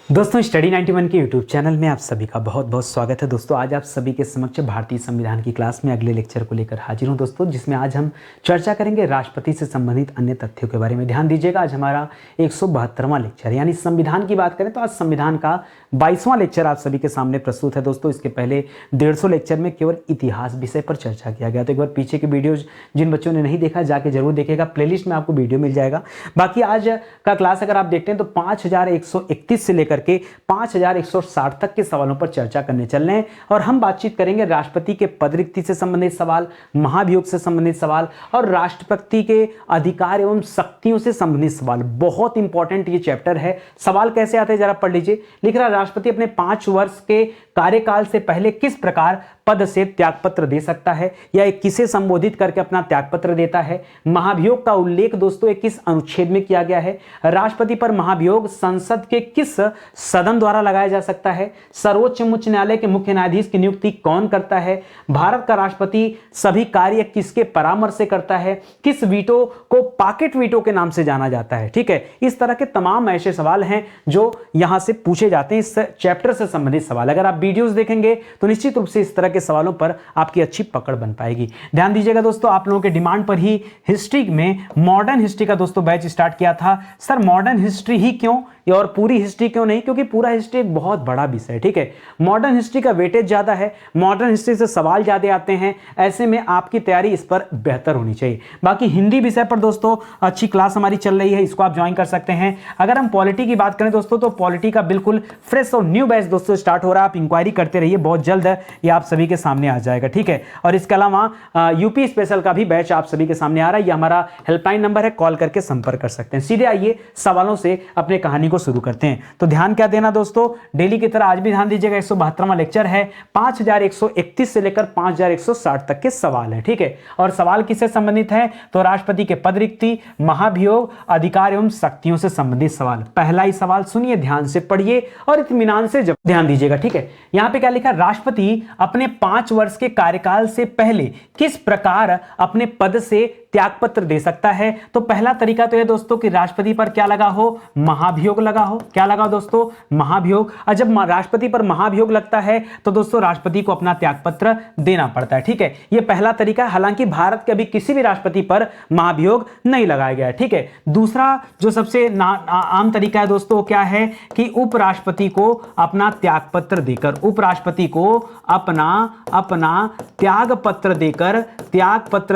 दोस्तों स्टडी 91 के YouTube channel में आप सभी का बहुत बहुत स्वागत है। दोस्तों आज आप सभी के समक्ष भारतीय संविधान की क्लास में अगले लेक्चर को लेकर हाजिर हूं दोस्तों, जिसमें आज हम चर्चा करेंगे राष्ट्रपति से संबंधित अन्य तथ्यों के बारे में। ध्यान दीजिएगा, आज हमारा 172वां लेक्चर यानी संविधान की बात करें तो आज संविधान का 22वां लेक्चर आप सभी के सामने प्रस्तुत है। दोस्तों इसके पहले 150 लेक्चर में केवल इतिहास विषय पर चर्चा किया गया, तो एक बार पीछे के वीडियोज जिन बच्चों ने नहीं देखा जाके जरूर देखेगा, प्लेलिस्ट में आपको वीडियो मिल जाएगा। बाकी आज का क्लास अगर आप देखते हैं तो 5131 से लेकर के 5160 तक के सवालों पर चर्चा करने चल रहे हैं और हम बातचीत करेंगे राष्ट्रपति के पद रिक्ति से संबंधित सवाल, महाभियोग से संबंधित सवाल और राष्ट्रपति के अधिकार एवं शक्तियों से संबंधित सवाल। बहुत इंपॉर्टेंट ये चैप्टर है। सवाल कैसे आते हैं जरा पढ़ लीजिए। लिख रहा, राष्ट्रपति अपने 5 वर्ष के कार्यकाल से पहले किस प्रकार पद से त्यागपत्र दे सकता है या किसे संबोधित करके अपना त्यागपत्र देता है। महाभियोग का उल्लेख दोस्तों किस अनुच्छेद में किया गया है। राष्ट्रपति पर महाभियोग संसद के किस सदन द्वारा लगाया जा सकता है। सर्वोच्च उच्च न्यायालय के मुख्य न्यायाधीश की नियुक्ति कौन करता है। भारत का राष्ट्रपति सभी कार्य किसके परामर्श से करता है। किस वीटो को पॉकेट वीटो के नाम से जाना जाता है। ठीक है, इस तरह के तमाम ऐसे सवाल हैं जो यहां से पूछे जाते हैं इस चैप्टर से संबंधित सवाल। अगर आप वीडियोस देखेंगे तो निश्चित रूप से इस तरह के सवालों पर आपकी अच्छी पकड़ बन पाएगी। ध्यान दीजिएगा दोस्तों, आप लोगों के डिमांड पर ही हिस्ट्री में मॉडर्न हिस्ट्री का दोस्तों बैच स्टार्ट किया था। सर मॉडर्न हिस्ट्री ही क्यों और पूरी हिस्ट्री क्यों नहीं, क्योंकि पूरा हिस्ट्री एक बहुत बड़ा विषय है। ठीक है, मॉडर्न हिस्ट्री का वेटेज ज्यादा है, मॉडर्न हिस्ट्री से सवाल ज्यादा आते हैं, ऐसे में आपकी तैयारी इस पर बेहतर होनी चाहिए। बाकी हिंदी विषय पर दोस्तों अच्छी क्लास हमारी चल रही है, इसको आप ज्वाइन कर सकते हैं। अगर हम पॉलिटी की बात करें दोस्तों तो पॉलिटी का बिल्कुल फ्रेश और न्यू बैच दोस्तों स्टार्ट हो रहा है। आप इंक्वायरी करते रहिए, बहुत जल्द ये आप सभी के सामने आ जाएगा। ठीक है, और इसके अलावा यूपी स्पेशल का भी बैच आप सभी के सामने आ रहा है। ये हमारा हेल्पलाइन नंबर है, कॉल करके संपर्क कर सकते हैं। सीधे आइए सवालों से अपने कहानी को शुरू करते हैं। तो ध्यान क्या देना दोस्तों, डेली की तरह आज भी ध्यान दीजिएगा। 172वां लेक्चर है, 5131 से लेकर 5160 तक के सवाल है। ठीक है, और सवाल किससे संबंधित है तो राष्ट्रपति के पद रिक्ति, महाभियोग, अधिकार एवं शक्तियों से संबंधित सवाल। पहला ही सवाल सुनिए, ध्यान से पढ़िए और इत्मीनान से ध्यान दीजिएगा। ठीक है, यहां पे क्या लिखा, राष्ट्रपति अपने 5 वर्ष के कार्यकाल से पहले किस प्रकार अपने पद से त्यागपत्र दे सकता है। तो पहला तरीका तो यह दोस्तों कि राष्ट्रपति पर क्या लगा हो, महाभियोग लगा हो। क्या लगा दोस्तों, महाभियोग। और जब राष्ट्रपति पर महाभियोग लगता है तो दोस्तों राष्ट्रपति को अपना त्यागपत्र देना पड़ता है। ठीक है, यह पहला तरीका है। हालांकि भारत के अभी किसी भी राष्ट्रपति पर महाभियोग नहीं लगाया गया है। ठीक है, दूसरा जो सबसे आम तरीका है दोस्तों क्या है कि उपराष्ट्रपति को अपना त्यागपत्र देकर, उपराष्ट्रपति को अपना त्यागपत्र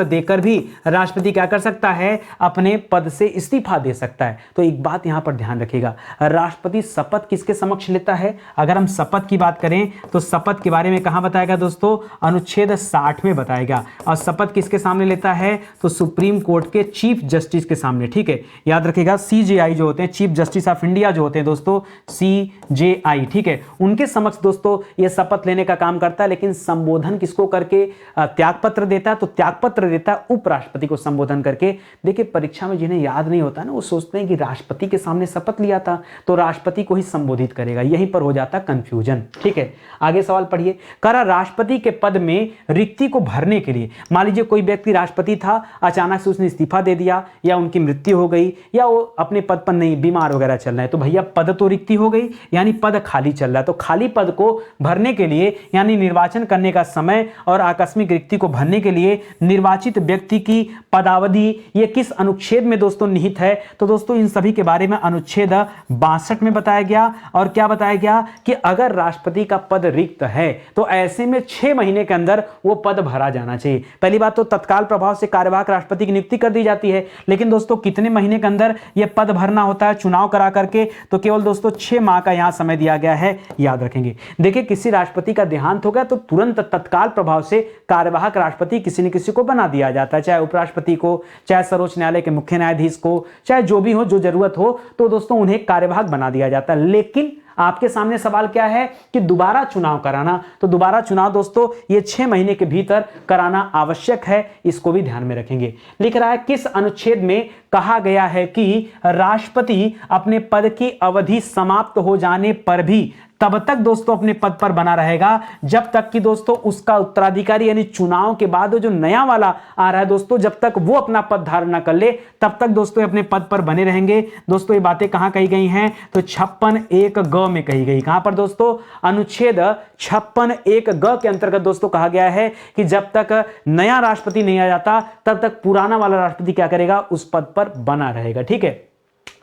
देकर भी राष्ट्रपति क्या कर सकता है, अपने पद से इस्तीफा दे सकता है। तो एक बात यहां पर ध्यान रखिएगा, राष्ट्रपति शपथ किसके समक्ष लेता है। अगर हम शपथ की बात करें तो शपथ के बारे में कहां बताएगा दोस्तों, अनुच्छेद 60 में बताएगा। और शपथ किसके सामने लेता है तो सुप्रीम कोर्ट के चीफ जस्टिस के सामने। ठीक है, याद रखिएगा सीजेआई जो होते हैं, चीफ जस्टिस ऑफ इंडिया जो होते हैं दोस्तों, सीजेआई। ठीक है, उनके समक्ष दोस्तों यह शपथ लेने का काम करता है। लेकिन संबोधन किसको करके त्यागपत्र देता है तो त्यागपत्र देता है उपराष्ट्रपति को संबोधन करके। देखिए परीक्षा में जिन्हें याद नहीं होता ना, वो सोचते हैं कि राष्ट्रपति के सामने शपथ लिया था तो राष्ट्रपति को ही संबोधित करेगा, यहीं पर हो जाता कंफ्यूजन। ठीक है, आगे सवाल पढ़िए। करा राष्ट्रपति के पद में रिक्ति को भरने के लिए, मान लीजिए कोई व्यक्ति राष्ट्रपति था, अचानक से उसने इस्तीफा दे दिया या उनकी मृत्यु हो गई या वो अपने पद पर नहीं, बीमार वगैरह चल रहे हैं, तो भैया पद तो रिक्ति हो गई, यानी पद खाली चल रहा है। तो खाली पद को भरने के लिए यानी निर्वाचन करने का समय और आकस्मिक रिक्ति को भरने के लिए निर्वाचित व्यक्ति की पदावधि ये किस अनुच्छेद में दोस्तों निहित है। तो दोस्तों इन सभी के बारे में अनुच्छेद 62 में बताया गया। और क्या बताया गया कि अगर राष्ट्रपति का पद रिक्त है तो ऐसे में 6 महीने के अंदर वो पद भरा जाना चाहिए। पहली बात तो तत्काल प्रभाव से कार्यवाहक राष्ट्रपति की नियुक्ति कर दी जाती है, लेकिन दोस्तों कितने महीने के अंदर यह पद भरना होता है चुनाव करा करके, तो केवल दोस्तों 6 माह का यहां समय दिया गया है, याद रखेंगे। देखिए किसी राष्ट्रपति का देहांत हो गया तो तुरंत तत्काल प्रभाव से कार्यवाहक राष्ट्रपति किसी न किसी को बना दिया जाता है, चाहे उपराष्ट्रपति को, चाहे सर्वोच्च न्यायालय के मुख्य न्यायाधीश को, चाहे जो भी हो, जो जरूरत हो, तो दोस्तों उन्हें कार्यवाहक बना दिया जाता है। लेकिन आपके सामने सवाल क्या है कि दोबारा चुनाव कराना, तो दोबारा चुनाव दोस्तों ये 6 महीने के भीतर कराना आवश्यक है, इसको भी ध्यान में रखेंगे। लिख रहा है किस अनुच्छेद में कहा गया है कि राष्ट्रपति अपने पद की अवधि समाप्त हो जाने पर भी तब तक दोस्तों अपने पद पर बना रहेगा जब तक कि दोस्तों उसका उत्तराधिकारी यानी चुनाव के बाद जो नया वाला आ रहा है दोस्तों, जब तक वो अपना पद धारण न कर ले तब तक दोस्तों अपने पद पर बने रहेंगे। दोस्तों ये बातें कहां कही गई हैं? तो 56(1) में कही गई। कहां पर दोस्तों? अनुच्छेद 56(1) के अंतर्गत दोस्तों कहा गया है कि जब तक नया राष्ट्रपति नहीं आ जाता तब तक पुराना वाला राष्ट्रपति क्या करेगा? उस पद पर बना रहेगा। ठीक है,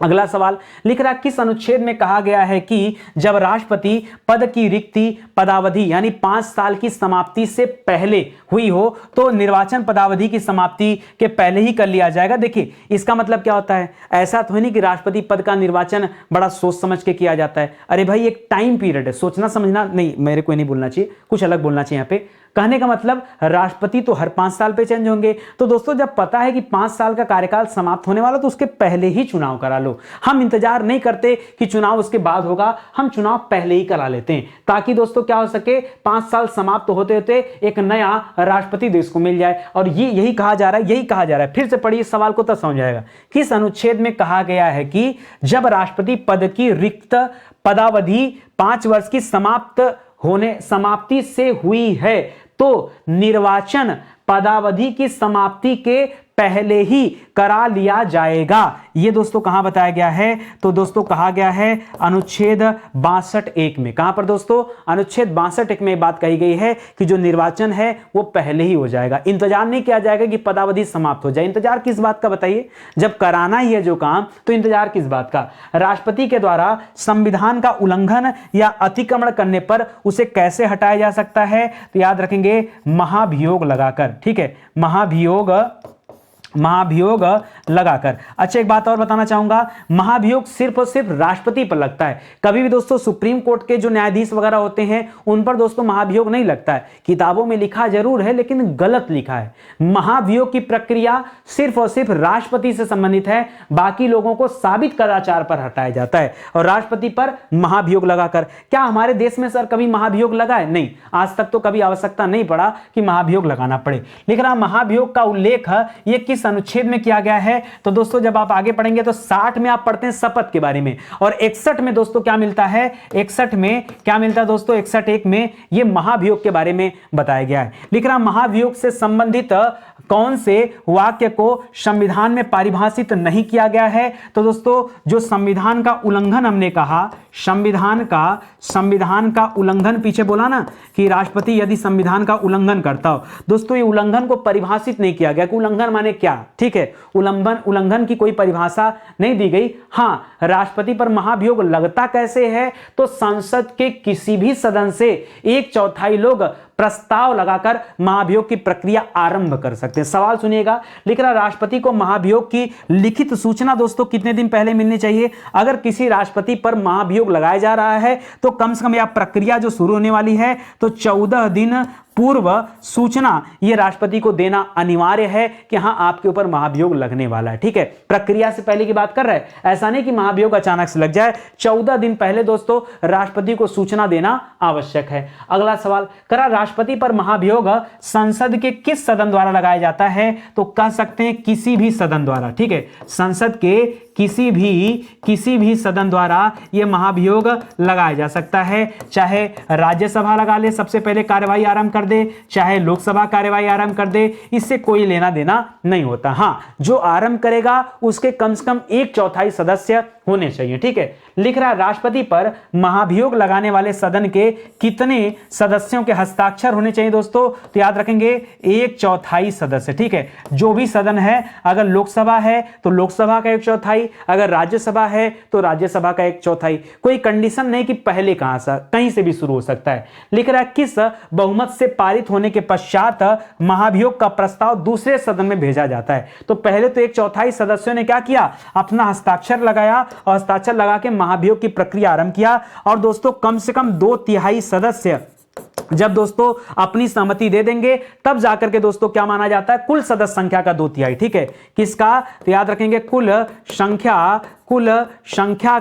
अगला सवाल लिख रहा, किस अनुच्छेद में कहा गया है कि जब राष्ट्रपति पद की रिक्ति पदावधि यानी 5 साल की समाप्ति से पहले हुई हो तो निर्वाचन पदावधि की समाप्ति के पहले ही कर लिया जाएगा। देखिए इसका मतलब क्या होता है? ऐसा तो नहीं कि राष्ट्रपति पद का निर्वाचन बड़ा सोच समझ के किया जाता है। अरे भाई एक टाइम पीरियड है, सोचना समझना नहीं, मेरे को नहीं बोलना चाहिए, कुछ अलग बोलना चाहिए। यहाँ पे कहने का मतलब राष्ट्रपति तो हर 5 साल पे चेंज होंगे, तो दोस्तों जब पता है कि 5 साल का कार्यकाल समाप्त होने वाला तो उसके पहले ही चुनाव करा लो। हम इंतजार नहीं करते कि चुनाव उसके बाद होगा, हम चुनाव पहले ही करा लेते हैं ताकि दोस्तों क्या हो सके, 5 साल समाप्त होते होते एक नया राष्ट्रपति देश को मिल जाए। और ये यही कहा जा रहा है, फिर से पढ़िए सवाल को तब समझ आएगा। किस अनुच्छेद में कहा गया है कि जब राष्ट्रपति पद की रिक्त पदावधि 5 वर्ष की समाप्ति से हुई है तो निर्वाचन पदावधि की समाप्ति के पहले ही करा लिया जाएगा। ये दोस्तों कहां बताया गया है? तो दोस्तों कहा गया है अनुच्छेद 62(1) में। कहां पर दोस्तों? अनुच्छेद 62(1) में बात कही गई है कि जो निर्वाचन है वो पहले ही हो जाएगा, इंतजार नहीं किया जाएगा कि पदावधि समाप्त हो जाए। इंतजार किस बात का बताइए? जब कराना ही है जो काम तो इंतजार किस बात का? राष्ट्रपति के द्वारा संविधान का उल्लंघन या अतिक्रमण करने पर उसे कैसे हटाया जा सकता है? तो याद रखेंगे महाभियोग लगाकर। ठीक है, महाभियोग लगाकर। अच्छा एक बात और बताना चाहूंगा, महाभियोग सिर्फ और सिर्फ राष्ट्रपति पर लगता है। कभी भी दोस्तों सुप्रीम कोर्ट के जो न्यायाधीश वगैरह होते हैं उन पर दोस्तों महाभियोग नहीं लगता है। किताबों में लिखा जरूर है लेकिन गलत लिखा है। महाभियोग की प्रक्रिया सिर्फ और सिर्फ राष्ट्रपति से संबंधित है, बाकी लोगों को साबित कदाचार पर हटाया जाता है और राष्ट्रपति पर महाभियोग लगाकर। क्या हमारे देश में सर कभी महाभियोग लगा है? नहीं, आज तक तो कभी आवश्यकता नहीं पड़ा कि महाभियोग लगाना पड़े। लिख रहा महाभियोग का उल्लेख ये किस अनुच्छेद में किया गया है? तो दोस्तों जब आप आगे पढ़ेंगे तो 60 में आप पढ़ते हैं शपथ के बारे में और 61 में दोस्तों क्या मिलता है? 61 में क्या मिलता है दोस्तों? 61(1) में ये महाभियोग के बारे में बताया गया है। लिख रहा महाभियोग से संबंधित कौन से वाक्य को संविधान में परिभाषित नहीं किया गया है? तो दोस्तों जो संविधान का उल्लंघन हमने कहा, संविधान का उल्लंघन, पीछे बोला ना कि राष्ट्रपति यदि संविधान का उल्लंघन करता हो, दोस्तों ये उल्लंघन को परिभाषित नहीं किया गया कि उल्लंघन माने क्या। ठीक है, उल्लंघन की कोई परिभाषा नहीं दी गई। हां, राष्ट्रपति पर महाभियोग लगता कैसे है? तो संसद के किसी भी सदन से 1/4 लोग प्रस्ताव लगाकर महाभियोग की प्रक्रिया आरंभ कर सकते हैं। सवाल सुनिएगा, लिख रहा राष्ट्रपति को महाभियोग की लिखित सूचना दोस्तों कितने दिन पहले मिलनी चाहिए? अगर किसी राष्ट्रपति पर महाभियोग लगाया जा रहा है तो कम से कम यह प्रक्रिया जो शुरू होने वाली है तो 14 दिन पूर्व सूचना ये राष्ट्रपति को देना अनिवार्य है कि हां आपके ऊपर महाभियोग लगने वाला है। ठीक है, प्रक्रिया से पहले की बात कर रहे हैं, ऐसा नहीं कि महाभियोग अचानक से लग जाए। 14 दिन पहले दोस्तों राष्ट्रपति को सूचना देना आवश्यक है। अगला सवाल करा, राष्ट्रपति पर महाभियोग संसद के किस सदन द्वारा लगाया जाता है? तो कह सकते हैं किसी भी सदन द्वारा। ठीक है, संसद के किसी भी सदन द्वारा यह महाभियोग लगाया जा सकता है। चाहे राज्यसभा लगा ले, सबसे पहले कार्यवाही आरंभ कर दे, चाहे लोकसभा कार्यवाही आरंभ कर दे, इससे कोई लेना देना नहीं होता। हां, जो आरंभ करेगा उसके कम से कम 1/4 सदस्य होने चाहिए। ठीक है, लिख रहा है राष्ट्रपति पर महाभियोग लगाने वाले सदन के कितने सदस्यों के हस्ताक्षर होने चाहिए दोस्तों? तो याद रखेंगे 1/4 सदस्य। ठीक है, जो भी सदन है, अगर लोकसभा है तो लोकसभा का 1/4, अगर राज्यसभा है तो राज्यसभा का 1/4। कोई कंडीशन नहीं कि पहले कहीं से भी शुरू हो सकता है। लिख रहा है किस बहुमत से पारित होने के पश्चात महाभियोग का प्रस्ताव दूसरे सदन में भेजा जाता है? तो पहले तो 1/4 सदस्यों ने क्या किया? अपना हस्ताक्षर लगाया और हस्ताक्षर लगा के महाभियोग की प्रक्रिया आरंभ किया। और दोस्तों कम से कम 2/3 सदस्य जब दोस्तों अपनी सहमति दे देंगे तब जाकर के दोस्तों क्या माना जाता है? कुल सदस्य संख्या का 2/3। ठीक है, किसका? तो याद रखेंगे कुल संख्या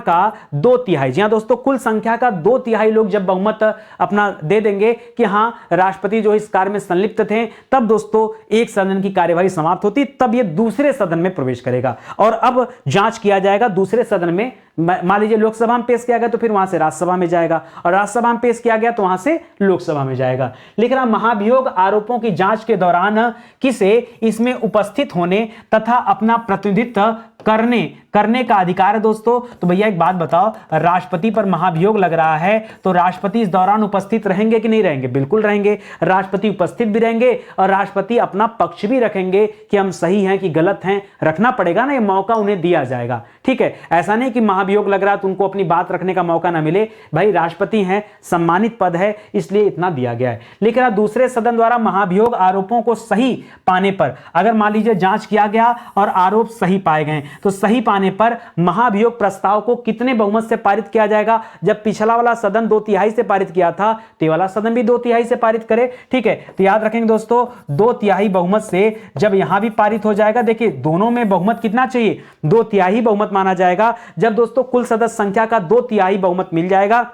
का 2/3। जी हां दोस्तों, कुल संख्या का 2/3 लोग जब बहुमत अपना दे देंगे कि हां राष्ट्रपति जो इस कार्य में संलिप्त थे, तब दोस्तों एक सदन की कार्यवाही समाप्त होती, तब ये दूसरे सदन में प्रवेश करेगा और अब जांच किया जाएगा दूसरे सदन में मान लीजिए लोकसभा में पेश किया गया तो फिर वहां से राज्यसभा में जाएगा, और राज्यसभा में पेश किया गया तो वहां से लोकसभा में जाएगा। लिख रहा महाभियोग आरोपों की जांच के दौरान किसे इसमें उपस्थित होने तथा अपना प्रतिनिधित्व करने का अधिकार है दोस्तों। तो भैया एक बात बताओ, राष्ट्रपति पर महाभियोग लग रहा है तो राष्ट्रपति इस दौरान उपस्थित रहेंगे कि नहीं रहेंगे? बिल्कुल रहेंगे। राष्ट्रपति उपस्थित भी रहेंगे और राष्ट्रपति अपना पक्ष भी रखेंगे कि हम सही हैं कि गलत हैं, रखना पड़ेगा ना, ये मौका उन्हें दिया जाएगा। ठीक है, ऐसा नहीं कि महाभियोग लग रहा तो उनको अपनी बात रखने का मौका ना मिले। भाई राष्ट्रपति हैं, सम्मानित पद है, इसलिए इतना दिया गया है। लेकिन दूसरे सदन द्वारा महाभियोग आरोपों को सही पाने पर, अगर मान लीजिए जांच किया गया और आरोप सही पाए गए तो सही पाने पर महाभियोग प्रस्ताव को कितने बहुमत से पारित किया जाएगा? जब पिछला वाला सदन 2/3 से पारित किया था तो ये वाला सदन भी 2/3 से पारित करे। ठीक है, तो याद रखेंगे दोस्तों 2/3 बहुमत से जब यहां भी पारित हो जाएगा, देखिए दोनों में बहुमत कितना चाहिए? 2/3 बहुमत माना जाएगा। जब दोस्तों कुल सदस्य संख्या का 2/3 बहुमत मिल जाएगा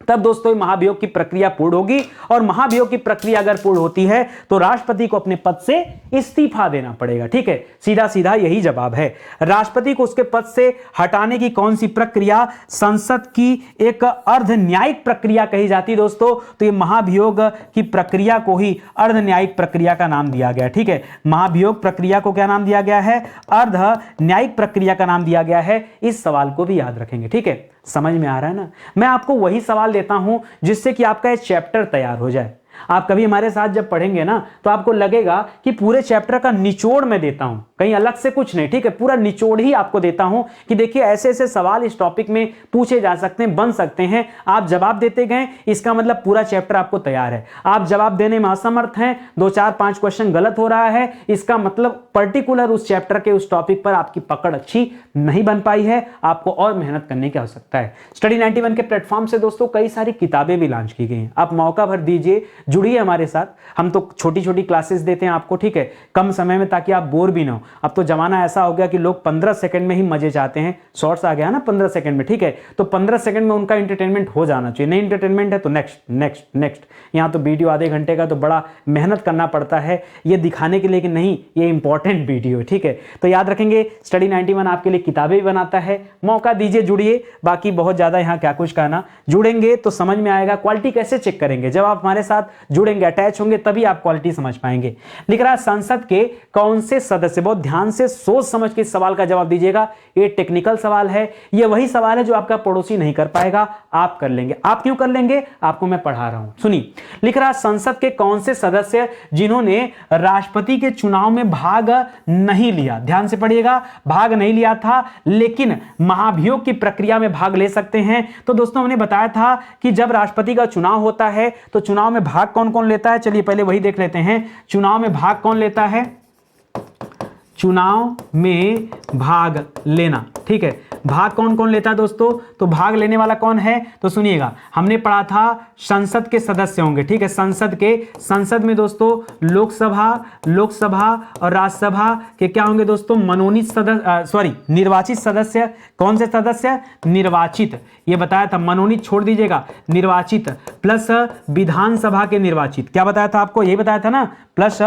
तब दोस्तों महाभियोग की प्रक्रिया पूर्ण होगी, और महाभियोग की प्रक्रिया अगर पूर्ण होती है तो राष्ट्रपति को अपने पद से इस्तीफा देना पड़ेगा। ठीक है, सीधा सीधा यही जवाब है। राष्ट्रपति को उसके पद से हटाने की कौन सी प्रक्रिया संसद की एक अर्ध न्यायिक प्रक्रिया कही जाती है दोस्तों? तो ये महाभियोग की प्रक्रिया को ही अर्ध न्यायिक प्रक्रिया का नाम दिया गया। ठीक है, महाभियोग प्रक्रिया को क्या नाम दिया गया है? अर्ध न्यायिक प्रक्रिया का नाम दिया गया है। इस सवाल को भी याद रखेंगे। ठीक है, समझ में आ रहा है ना? मैं आपको वही सवाल देता हूं जिससे कि आपका एक चैप्टर तैयार हो जाए। आप कभी हमारे साथ जब पढ़ेंगे ना तो आपको लगेगा कि पूरे चैप्टर का निचोड़ मैं देता हूं, कहीं अलग से कुछ नहीं। ठीक है, पूरा निचोड़ ही आपको देता हूं कि देखिए ऐसे ऐसे सवाल इस टॉपिक में पूछे जा सकते हैं, बन सकते हैं। आप जवाब देते गए, इसका मतलब पूरा चैप्टर आपको तैयार है। आप जवाब देने में असमर्थ हैं, 2 4 5 क्वेश्चन गलत हो रहा है, इसका मतलब पर्टिकुलर उस चैप्टर के उस टॉपिक पर आपकी पकड़ अच्छी नहीं बन पाई है, आपको और मेहनत करने की आवश्यकता है। स्टडी 91 के प्लेटफॉर्म से दोस्तों कई सारी किताबें भी लॉन्च की गई हैं। आप मौका भर दीजिए, जुड़िए हमारे साथ। हम तो छोटी छोटी क्लासेस देते हैं आपको, ठीक है, कम समय में, ताकि आप बोर भी ना हो। अब तो जमाना ऐसा हो गया कि लोग 15 सेकंड में ही मजे चाहते हैं। शॉर्ट्स आ गया ना 15 सेकंड में, ठीक है, तो 15 सेकंड में उनका एंटरटेनमेंट हो जाना चाहिए। नहीं एंटरटेनमेंट है तो नेक्स्ट नेक्स्ट नेक्स्ट। यहाँ तो वीडियो आधे घंटे का तो बड़ा मेहनत करना पड़ता है ये दिखाने के लिए कि नहीं ये इंपॉर्टेंट वीडियो है। ठीक है, तो याद रखेंगे स्टडी 91 आपके लिए किताबें भी बनाता है। मौका दीजिए, जुड़िए। बाकी बहुत ज्यादा यहाँ क्या कुछ कहना, जुड़ेंगे तो समझ में आएगा। क्वालिटी कैसे चेक करेंगे? जब आप हमारे साथ जुड़ेंगे, अटैच होंगे, तभी आप क्वालिटी समझ पाएंगे। लिख रहा है संसद के कौन से सदस्य, बहुत ध्यान से सोच समझ के इस सवाल का जवाब दीजिएगा। ये टेक्निकल सवाल है, ये वही सवाल है जो आपका पड़ोसी नहीं कर पाएगा, आप कर लेंगे। आप क्यों कर लेंगे? आपको मैं पढ़ा रहा हूं, सुनिए। लिख रहा है संसद के कौन से सदस्य जिन्होंने राष्ट्रपति के चुनाव में भाग नहीं लिया, ध्यान से पढ़िएगा, भाग नहीं लिया था लेकिन महाभियोग की प्रक्रिया में भाग ले सकते हैं। तो दोस्तों हमने बताया था कि जब राष्ट्रपति का चुनाव होता है तो चुनाव में भाग कौन कौन लेता है? चलिए पहले वही देख लेते हैं। चुनाव में भाग कौन लेता है? चुनाव में भाग लेना, ठीक है, भाग कौन कौन लेता है दोस्तों? तो भाग लेने वाला कौन है? तो सुनिएगा, हमने पढ़ा था संसद के सदस्य होंगे, ठीक है, संसद में दोस्तों लोकसभा और राज्यसभा के क्या होंगे दोस्तों? मनोनीत सदस्य, निर्वाचित सदस्य। कौन से सदस्य? निर्वाचित, ये बताया था, मनोनीत छोड़ दीजिएगा, निर्वाचित प्लस विधानसभा के निर्वाचित। क्या बताया था आपको? यही बताया था ना, प्लस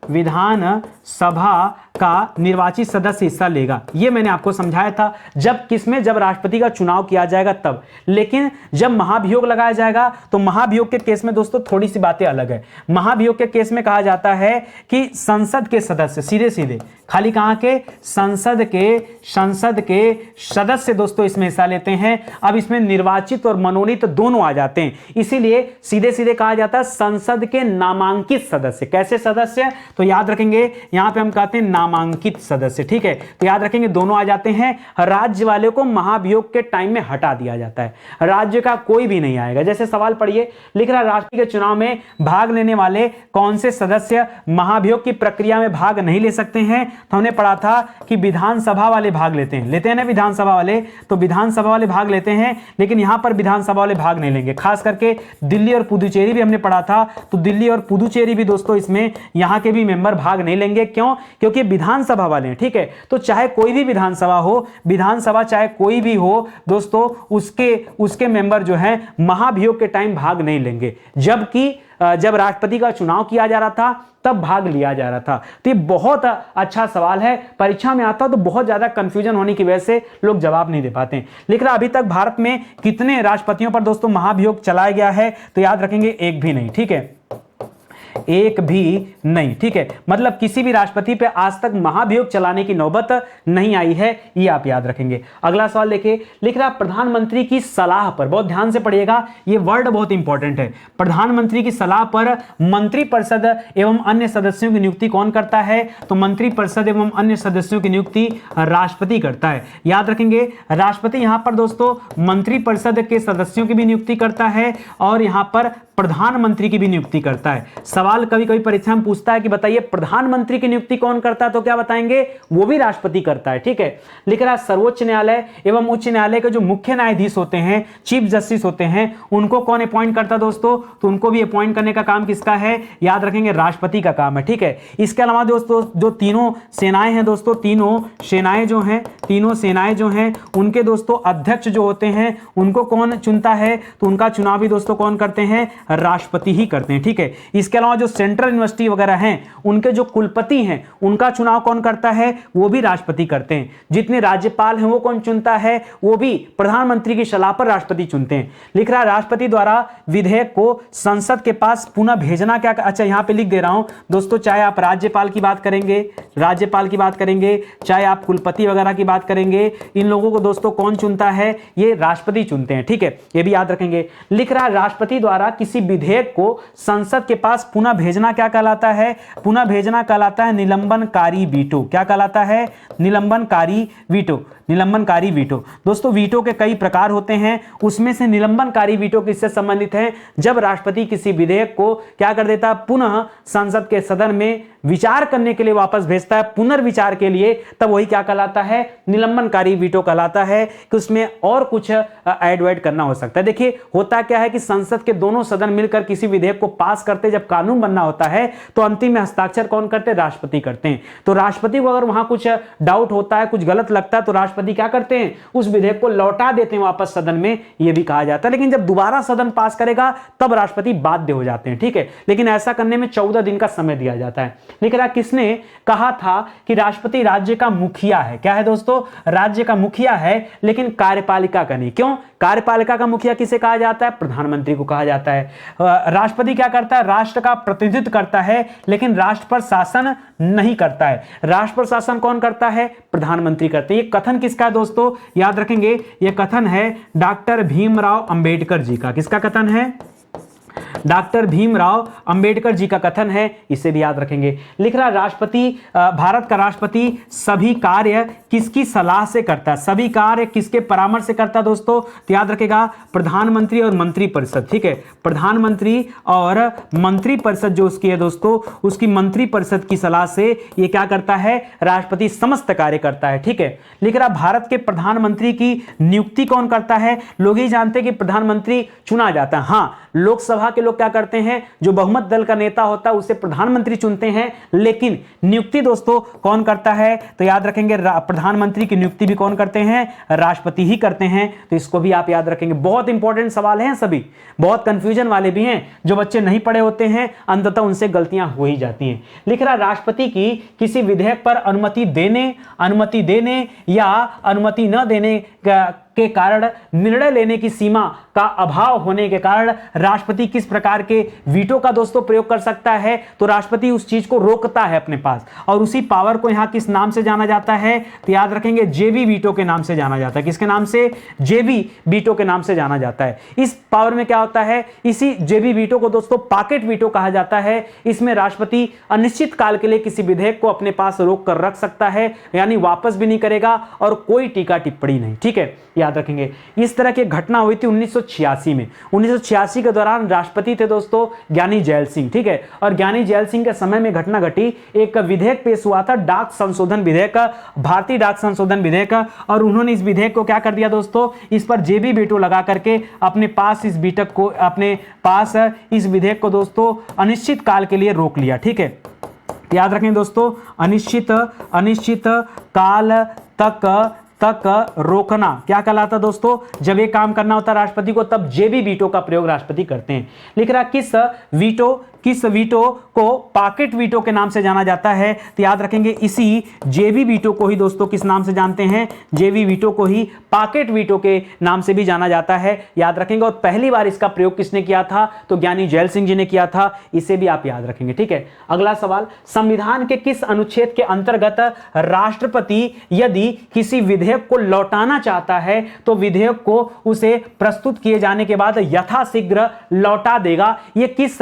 विधान सभा का निर्वाचित सदस्य हिस्सा लेगा। ये मैंने आपको समझाया था। जब किसमें? जब राष्ट्रपति का चुनाव किया जाएगा तब। लेकिन जब महाभियोग लगाया जाएगा तो महाभियोग के केस में दोस्तों थोड़ी सी बातें अलग है। महाभियोग के केस में कहा जाता है कि संसद के सदस्य, सीधे सीधे खाली कहां के? संसद के सदस्य दोस्तों इसमें हिस्सा लेते हैं। अब इसमें निर्वाचित और मनोनीत दोनों आ जाते हैं, इसीलिए सीधे सीधे कहा जाता है संसद के नामांकित सदस्य। कैसे सदस्य? तो याद रखेंगे, यहां पे हम कहते हैं नामांकित सदस्य, ठीक है, तो याद रखेंगे दोनों आ जाते हैं। राज्य वाले को महाभियोग के टाइम में हटा दिया जाता है, राज्य का कोई भी नहीं आएगा। जैसे सवाल पढ़िए, लिख रहा राष्ट्रपति के चुनाव में भाग लेने वाले कौन से सदस्य महाभियोग की प्रक्रिया में भाग नहीं ले सकते हैं? तो हमने पढ़ा था कि विधानसभा वाले भाग लेते हैं ना, विधानसभा वाले, तो विधानसभा वाले भाग लेते हैं, लेकिन यहां पर विधानसभा वाले भाग नहीं लेंगे। खास करके दिल्ली और पुदुचेरी भी हमने पढ़ा था, तो दिल्ली और पुदुचेरी भी दोस्तों इसमें यहां के भी मेंबर भाग नहीं लेंगे। क्यों? क्योंकि विधानसभा वाले हैं, ठीक है, तो चाहे कोई भी विधानसभा हो, विधानसभा चाहे कोई भी हो दोस्तों, उसके मेंबर जो हैं महाभियोग के टाइम भाग नहीं लेंगे, जबकि जब राष्ट्रपति का चुनाव किया जा रहा था तब भाग लिया जा रहा था। तो ये बहुत अच्छा सवाल है, परीक्षा में आता तो बहुत ज्यादा कंफ्यूजन होने की वजह से लोग जवाब नहीं दे पाते हैं। लेकिन अभी तक भारत में कितने राष्ट्रपतियों पर दोस्तों महाभियोग चलाया गया है, तो याद रखेंगे एक भी नहीं, ठीक है, एक भी नहीं, ठीक है, मतलब किसी भी राष्ट्रपति पे आज तक महाभियोग चलाने की नौबत नहीं आई है, ये आप याद रखेंगे। अगला सवाल देखिए, लिख रहा प्रधानमंत्री की सलाह पर, बहुत ध्यान से पढ़िएगा, ये वर्ड बहुत इंपॉर्टेंट है। प्रधानमंत्री की सलाह पर मंत्रिपरिषद एवं अन्य सदस्यों की नियुक्ति कौन करता है, तो मंत्रिपरिषद एवं अन्य सदस्यों की नियुक्ति राष्ट्रपति करता है। याद रखेंगे राष्ट्रपति यहां पर दोस्तों मंत्रिपरिषद के सदस्यों की भी नियुक्ति करता है और यहां पर प्रधानमंत्री की भी नियुक्ति करता है। सवाल कभी कभी परीक्षा में पूछता है कि बताइए प्रधानमंत्री की नियुक्ति कौन करता है, तो क्या बताएंगे, वो भी राष्ट्रपति करता है, ठीक है। लिख रहा सर्वोच्च न्यायालय एवं उच्च न्यायालय के जो मुख्य न्यायाधीश होते हैं, चीफ जस्टिस होते हैं, उनको कौन अपॉइंट करता है दोस्तों, तो उनको भी अपॉइंट करने का काम किसका है, याद रखेंगे राष्ट्रपति का काम है, ठीक है। इसके अलावा दोस्तों जो तीनों सेनाएं हैं दोस्तों, तीनों सेनाएं जो हैं उनके दोस्तों अध्यक्ष जो होते हैं उनको कौन चुनता है, तो उनका चुनाव भी दोस्तों कौन करते हैं, राष्ट्रपति ही करते हैं, ठीक है। इसके अलावा जो सेंट्रल यूनिवर्सिटी वगैरह हैं उनके जो कुलपति हैं उनका चुनाव कौन करता है, वो भी राष्ट्रपति करते हैं। जितने राज्यपाल हैं वो कौन चुनता है, वो भी प्रधानमंत्री की सलाह पर राष्ट्रपति चुनते हैं। लिख रहा है राष्ट्रपति द्वारा विधेयक को संसद के पास पुनः भेजना क्या, अच्छा यहां पे लिख दे रहा हूं दोस्तों, चाहे आप राज्यपाल की बात करेंगे, चाहे आप कुलपति वगैरह की बात करेंगे, इन लोगों को दोस्तों कौन चुनता है, ये राष्ट्रपति चुनते हैं, ठीक है, ये भी याद रखेंगे। लिख रहा है राष्ट्रपति द्वारा किसी विधेयक को संसद के पास पुनः भेजना क्या कहलाता है, पुनः भेजना कहलाता है निलंबनकारी वीटो। क्या कहलाता है, निलंबनकारी वीटो। दोस्तों वीटो के कई प्रकार होते हैं, उसमें से निलंबनकारी वीटो किससे संबंधित है, जब राष्ट्रपति किसी विधेयक को क्या कर देता है, पुनः संसद के सदन में विचार करने के लिए वापस भेजता है, पुनर्विचार के लिए, तब वही क्या कहलाता है, निलंबनकारी वीटो कहलाता है, कि उसमें और कुछ ऐड वैड करना हो सकता है। देखिए होता क्या है कि संसद के दोनों सदन मिलकर किसी विधेयक को पास करते, जब कानून बनना होता है तो अंतिम में हस्ताक्षर कौन करते, राष्ट्रपति करते हैं। तो राष्ट्रपति को अगर वहां कुछ डाउट होता है, कुछ गलत लगता है, तो राष्ट्रपति क्या करते हैं, उस विधेयक को लौटा देते हैं वापस सदन में, यह भी कहा जाता है। लेकिन जब दोबारा सदन पास करेगा तब राष्ट्रपति बाध्य हो जाते हैं, ठीक है, लेकिन ऐसा करने में 14 दिन का समय दिया जाता है। लिख रहा किसने कहा था कि राष्ट्रपति राज्य का मुखिया है, क्या है दोस्तों, राज्य का मुखिया है, लेकिन कार्यपालिका का नहीं। क्यों, कार्यपालिका का मुखिया किसे कहा जाता है, प्रधानमंत्री को कहा जाता है। राष्ट्रपति क्या करता है, राष्ट्र का प्रतिनिधित्व करता है, लेकिन राष्ट्र पर शासन नहीं करता है। राष्ट्र पर शासन कौन करता है, प्रधानमंत्री करते हैं। ये कथन किसका है दोस्तों, याद रखेंगे, ये कथन है डॉक्टर भीमराव अंबेडकर जी का। किसका कथन है, डॉक्टर भीमराव अंबेडकर जी का कथन है, इसे भी याद रखेंगे। लिख रहा राष्ट्रपति, भारत का राष्ट्रपति सभी कार्य किसकी सलाह से करता है, सभी कार्य किसके परामर्श से करता है दोस्तों, तो याद रखेगा प्रधानमंत्री और मंत्रिपरिषद, ठीक है, प्रधानमंत्री और मंत्रिपरिषद जो उसकी है दोस्तों, उसकी मंत्रिपरिषद की सलाह से ये क्या करता है, राष्ट्रपति समस्त कार्य करता है, ठीक है। लिख रहा भारत के प्रधानमंत्री की नियुक्ति कौन करता है, लोग ही जानते हैं कि प्रधानमंत्री चुना जाता है। हाँ, लोकसभा के लोग क्या करते हैं, जो बहुमत दल का नेता होता है उसे प्रधानमंत्री चुनते हैं, लेकिन नियुक्ति दोस्तों कौन करता है, तो याद रखेंगे प्रधानमंत्री की नियुक्ति भी कौन करते हैं, राष्ट्रपति ही करते हैं। तो इसको भी आप याद रखेंगे, बहुत इंपॉर्टेंट सवाल हैं सभी, बहुत कंफ्यूजन वाले भी हैं, जो बच्चे नहीं पढ़े होते हैं अंततः उनसे गलतियां हो ही जाती हैं। लिख रहा राष्ट्रपति की किसी विधेयक पर अनुमति देने या अनुमति न देने के कारण निर्णय लेने की सीमा का अभाव होने के कारण राष्ट्रपति किस प्रकार के वीटो का दोस्तों प्रयोग कर सकता है, तो राष्ट्रपति उस चीज को रोकता है अपने पास, और उसी पावर को यहां किस नाम से जाना जाता है, तो याद रखेंगे जेबी वीटो के नाम से जाना जाता है। किसके नाम से, जेबी वीटो के नाम से जाना जाता है। इस पावर में क्या होता है, इसी जेबी वीटो को दोस्तों पॉकेट वीटो कहा जाता है। इसमें राष्ट्रपति अनिश्चित काल के लिए किसी विधेयक को अपने पास रोक कर रख सकता है, यानी वापस भी नहीं करेगा और कोई टीका टिप्पणी नहीं, ठीक है, याद रखेंगे। इस तरह की घटना हुई थी 1986 में। 1986 के दौरान राष्ट्रपति थे दोस्तों ज्ञानी जैल सिंह, ठीक है, और ज्ञानी जैल सिंह के समय में घटना घटी, एक विधेयक पेश हुआ था, डाक संशोधन विधेयक, भारतीय डाक संशोधन विधेयक, और उन्होंने इस विधेयक को क्या कर दिया दोस्तों, इस पर जेबी वीटो लगा करके अपने पास इस विधेयक को दोस्तों अनिश्चित काल के लिए रोक लिया, ठीक है, याद रखें दोस्तों, अनिश्चित काल तक रोकना क्या कहलाता दोस्तों? जब ये काम करना होता है राष्ट्रपति को तब जेबी वीटो का प्रयोग राष्ट्रपति करते हैं। लिख रहा किस वीटो को पॉकेट वीटो के नाम से जाना जाता है? तो याद रखेंगे इसी जेबी वीटो को ही दोस्तों किस नाम से जानते हैं? जेबी वीटो को ही पॉकेट वीटो के नाम से भी जाना जाता है, याद रखेंगे। और पहली बार इसका प्रयोग किसने किया था? तो ज्ञानी जैल सिंह जी ने किया था, इसे भी आप याद रखेंगे। ठीक है, अगला सवाल, संविधान के किस अनुच्छेद के अंतर्गत राष्ट्रपति यदि किसी विधेयक को लौटाना चाहता है तो विधेयक को उसे प्रस्तुत किए जाने के बाद यथाशीघ्र लौटा देगा? ये किस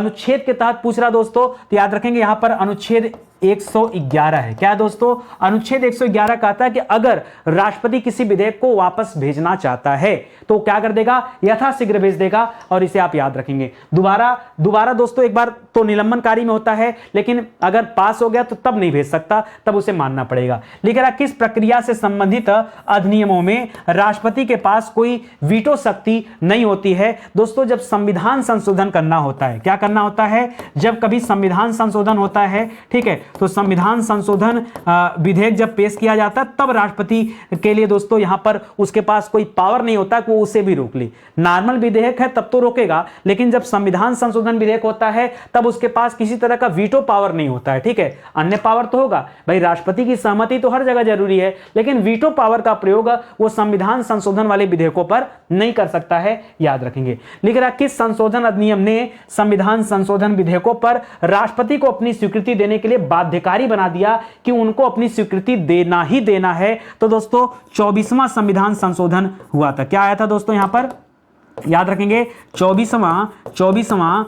अनुच्छेद के तहत पूछ रहा दोस्तों? तो याद रखेंगे यहां पर अनुच्छेद 111 है। क्या है दोस्तों? अनुच्छेद 111 कहता है कि अगर राष्ट्रपति किसी विधेयक को वापस भेजना चाहता है तो क्या कर देगा? यथाशीघ्र भेज देगा, और इसे आप याद रखेंगे। दोबारा दोस्तों एक बार तो निलंबनकारी में होता है, लेकिन अगर पास हो गया तो तब नहीं भेज सकता, तब उसे मानना पड़ेगा। लिख रहा किस प्रक्रिया से संबंधित अधिनियमों में राष्ट्रपति के पास कोई वीटो शक्ति नहीं होती है? दोस्तों जब संविधान संशोधन करना होता है, क्या करना होता है? जब कभी संविधान संशोधन होता है, ठीक है, तो संविधान संशोधन विधेयक जब पेश किया जाता है तब राष्ट्रपति के लिए दोस्तों यहां पर उसके पास कोई पावर नहीं होता कि वो उसे भी रोक ले। नॉर्मल विधेयक है तब तो रोकेगा, लेकिन जब संविधान संशोधन विधेयक होता है तब उसके पास किसी तरह का वीटो पावर नहीं होता है। ठीक है, अन्य पावर तो होगा भाई, राष्ट्रपति की सहमति तो हर जगह जरूरी है, लेकिन वीटो पावर का प्रयोग वो संविधान संशोधन वाले विधेयकों पर नहीं कर सकता है, याद रखेंगे। लिख रहा किस संशोधन अधिनियम ने संविधान संशोधन विधेयकों पर राष्ट्रपति को अपनी स्वीकृति देने के लिए बाध्यकारी बना दिया कि उनको अपनी स्वीकृति देना ही देना है? तो दोस्तों 24वां संविधान संशोधन हुआ था। क्या आया था दोस्तों यहां पर? याद रखेंगे 24वां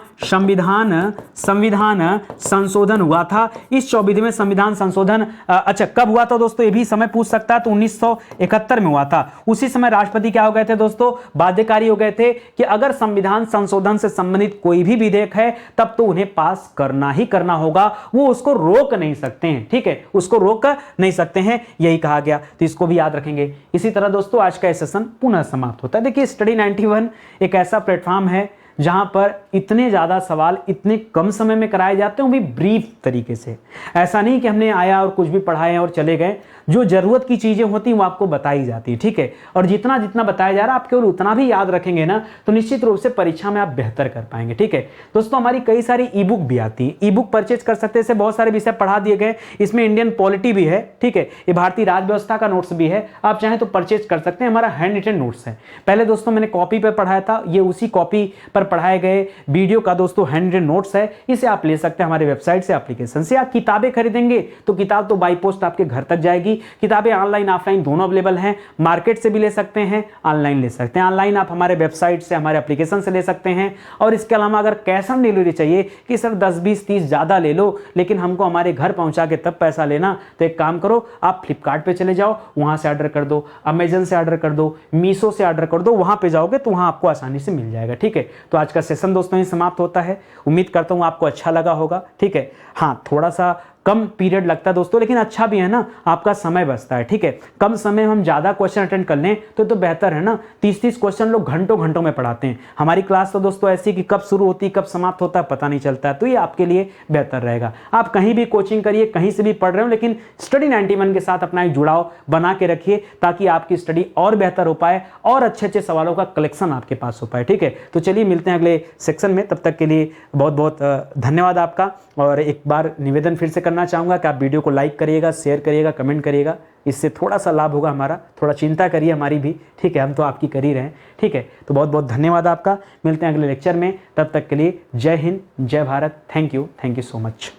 संविधान संशोधन हुआ था। इस 24वें संविधान संशोधन अच्छा कब हुआ था दोस्तों? ये भी समय पूछ सकता है। तो 1971 में हुआ था। उसी समय राष्ट्रपति क्या हो गए थे दोस्तों? बाध्यकारी हो गए थे कि अगर संविधान संशोधन से संबंधित कोई भी विधेयक है तब तो उन्हें पास करना ही करना होगा, वो उसको रोक नहीं सकते हैं। ठीक है, उसको रोक नहीं सकते हैं, यही कहा गया। तो इसको भी याद रखेंगे। इसी तरह दोस्तों आज का सेशन पुनः समाप्त होता है। देखिए स्टडी 91 एक ऐसा प्लेटफॉर्म है जहां पर इतने ज्यादा सवाल इतने कम समय में कराए जाते हैं, वो भी ब्रीफ तरीके से। ऐसा नहीं कि हमने आया और कुछ भी पढ़ाए और चले गए। जो जरूरत की चीजें होती हैं वो आपको बताई जाती है। ठीक है, और जितना जितना बताया जा रहा है आप केवल उतना भी याद रखेंगे ना, तो निश्चित रूप से परीक्षा में आप बेहतर कर पाएंगे। ठीक है दोस्तों, हमारी कई सारी ई बुक भी आती है, ई बुक परचेज कर सकते हैं। इससे बहुत सारे विषय पढ़ा दिए गए। इसमें इंडियन पॉलिटी भी है, ठीक है, ये भारतीय राज्य व्यवस्था का नोट्स भी है। आप चाहें तो परचेज कर सकते हैं, हमारा हैंड रिटन नोट्स है। पहले दोस्तों मैंने कॉपी पर पढ़ाया था, ये उसी कॉपी पर पढ़ाए गए वीडियो का दोस्तों हैंड रिटन नोट्स है। इसे आप ले सकते हैं हमारे वेबसाइट से, एप्लीकेशन से। आप किताबें खरीदेंगे तो किताब तो बाई पोस्ट आपके घर तक जाएगी। किताबें ऑनलाइन ऑफलाइन दोनों अवेलेबल हैं, मार्केट से भी ले सकते हैं, ऑनलाइन ले सकते हैं। ऑनलाइन आप हमारे वेबसाइट से, हमारे एप्लीकेशन से ले सकते हैं। और इसके अलावा अगर कैश ऑन डिलीवरी चाहिए कि सर 10 20 30 ज़्यादा ले लो लेकिन हमको हमारे घर पहुंचा के तब पैसा लेना, तो एक काम करो, आप फ्लिपकार्ट पे चले जाओ, वहां से ऑर्डर कर दो, अमेजन से ऑर्डर कर दो, मीशो से ऑर्डर कर दो, वहां पे जाओगे तो वहां आपको आसानी से मिल जाएगा। ठीक है, तो आज का सेशन दोस्तों ही समाप्त होता है। उम्मीद करता हूं आपको अच्छा लगा होगा। ठीक है, हाँ थोड़ा सा कम पीरियड लगता है दोस्तों, लेकिन अच्छा भी है ना, आपका समय बचता है। ठीक है, कम समय में हम ज़्यादा क्वेश्चन अटेंड कर लें तो बेहतर है ना। 30-30 क्वेश्चन लोग घंटों घंटों में पढ़ाते हैं। हमारी क्लास तो दोस्तों ऐसी कि कब शुरू होती कब समाप्त होता है पता नहीं चलता है, तो ये आपके लिए बेहतर रहेगा। आप कहीं भी कोचिंग करिए, कहीं से भी पढ़ रहे हो, लेकिन स्टडी 91 के साथ अपना एक जुड़ाव बना के रखिए ताकि आपकी स्टडी और बेहतर हो पाए और अच्छे अच्छे सवालों का कलेक्शन आपके पास हो पाए। ठीक है, तो चलिए मिलते हैं अगले सेक्शन में। तब तक के लिए बहुत बहुत धन्यवाद आपका। और एक बार निवेदन फिर से करना चाहूँगा कि आप वीडियो को लाइक करिएगा, शेयर करिएगा, कमेंट करिएगा। इससे थोड़ा सा लाभ होगा हमारा, थोड़ा चिंता करिए हमारी भी। ठीक है, हम तो आपकी कर ही रहे हैं। ठीक है, तो बहुत बहुत धन्यवाद आपका। मिलते हैं अगले लेक्चर में, तब तक के लिए जय हिंद, जय Bharat. Thank you so much.